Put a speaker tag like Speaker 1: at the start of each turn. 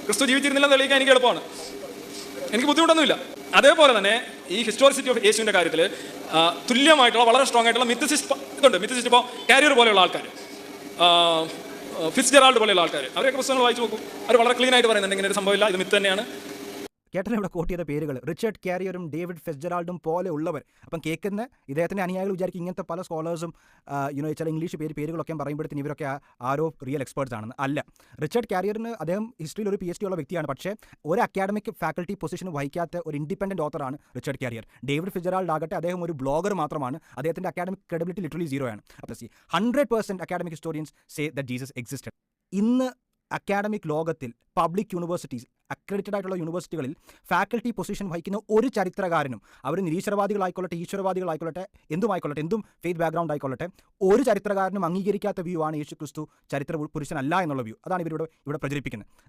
Speaker 1: ക്രിസ്തു ജീവിച്ചിരുന്നില്ലെന്ന് തെളിയിക്കാൻ എനിക്ക് എളുപ്പമാണ്, എനിക്ക് ബുദ്ധിമുട്ടൊന്നുമില്ല. അതേപോലെ തന്നെ ഈ ഹിസ്റ്റോറിസിറ്റി ഓഫ് യേശുവിൻ്റെ കാര്യത്തിൽ തുല്യമായിട്ടുള്ള വളരെ സ്ട്രോങ് ആയിട്ടുള്ള മിത്തസിസ്റ്റ് ഇപ്പോൾ കാരിയർ പോലെയുള്ള ആൾക്കാർ, ഫിറ്റ്സ്ജെറാൾഡ് പോലെയുള്ള ആൾക്കാർ, അവരൊക്കെ പുസ്തകങ്ങൾ വായിച്ചു നോക്കും. അവർ വളരെ ക്ലീൻ ആയിട്ട് പറയുന്നുണ്ട് ഇങ്ങനെ ഒരു സംഭവമില്ല, ഇത് മിത്ത് തന്നെയാണ്.
Speaker 2: കേട്ടല്ലോ ഇവിടെ കോട്ട് ചെയ്ത പേരുകൾ, റിച്ചർഡ് കാരിയറും ഡേവിഡ് ഫിറ്റ്സ്ജെറാൾഡും പോലെ ഉള്ളവർ. അപ്പം കേൾക്കുന്ന ഇദ്ദേഹത്തിൻ്റെ അനുയായികൾ വിചാരിക്കും ഇങ്ങനത്തെ പല സ്കോളേഴ്സും ചില ഇംഗ്ലീഷ് പേരുകളൊക്കെ പറയുമ്പോഴത്തേന് ഇവരൊക്കെ ആരോ റിയൽ എക്സ്പേർട്സ് ആണെന്ന്. അല്ല, റിച്ചർഡ് കാരിയറിന് അദ്ദേഹം ഹിസ്റ്ററിയിൽ ഒരു PhD ഉള്ള വ്യക്തിയാണ്, പക്ഷേ ഒരു അക്കാഡമിക് ഫാക്കൽറ്റി പൊസിഷൻ വഹിക്കാത്ത ഒരു ഇൻഡിപെൻഡൻറ്റ് ഓത്തറാണ് റിച്ചർഡ് കാരിയർ. ഡേവിഡ് ഫിറ്റ്സ്ജെറാൾഡ് ആകട്ടെ അദ്ദേഹം ഒരു ബ്ലോഗർ മാത്രമാണ്, അദ്ദേഹത്തിൻ്റെ അക്കാഡമിക് ക്രെഡിബിലിറ്റി ലിറ്ററലി 0 ആണ്. അപ്പോൾ 100% academic historians say that Jesus existed. ഇന്ന് അക്കാഡമിക് ലോകത്തിൽ പബ്ലിക് യൂണിവേഴ്സിറ്റീസ്, അക്രഡിറ്റഡ് ആയിട്ടുള്ള യൂണിവേഴ്സിറ്റികളിൽ ഫാക്കൽറ്റി പൊസിഷൻ വഹിക്കുന്ന ഒരു ചരിത്രകാരനും, അവർ നിരീശ്വരവാദികളായിക്കൊള്ളട്ടെ ഈശ്വരവാദികളായിക്കൊള്ളട്ടെ എന്തുമായിക്കൊള്ളട്ടെ, എന്തും ഫെയ്ത്ത് ബാക്ക്ഗ്രൗണ്ട് ആയിക്കൊള്ളട്ടെ, ഒരു ചരിത്രകാരനും അംഗീകരിക്കാത്ത വ്യൂ ആണ് യേശു ക്രിസ്തു ചരിത്ര പുരുഷനല്ല എന്നുള്ള വ്യൂ. അതാണ് ഇവിടെ പ്രചരിപ്പിക്കുന്നത്.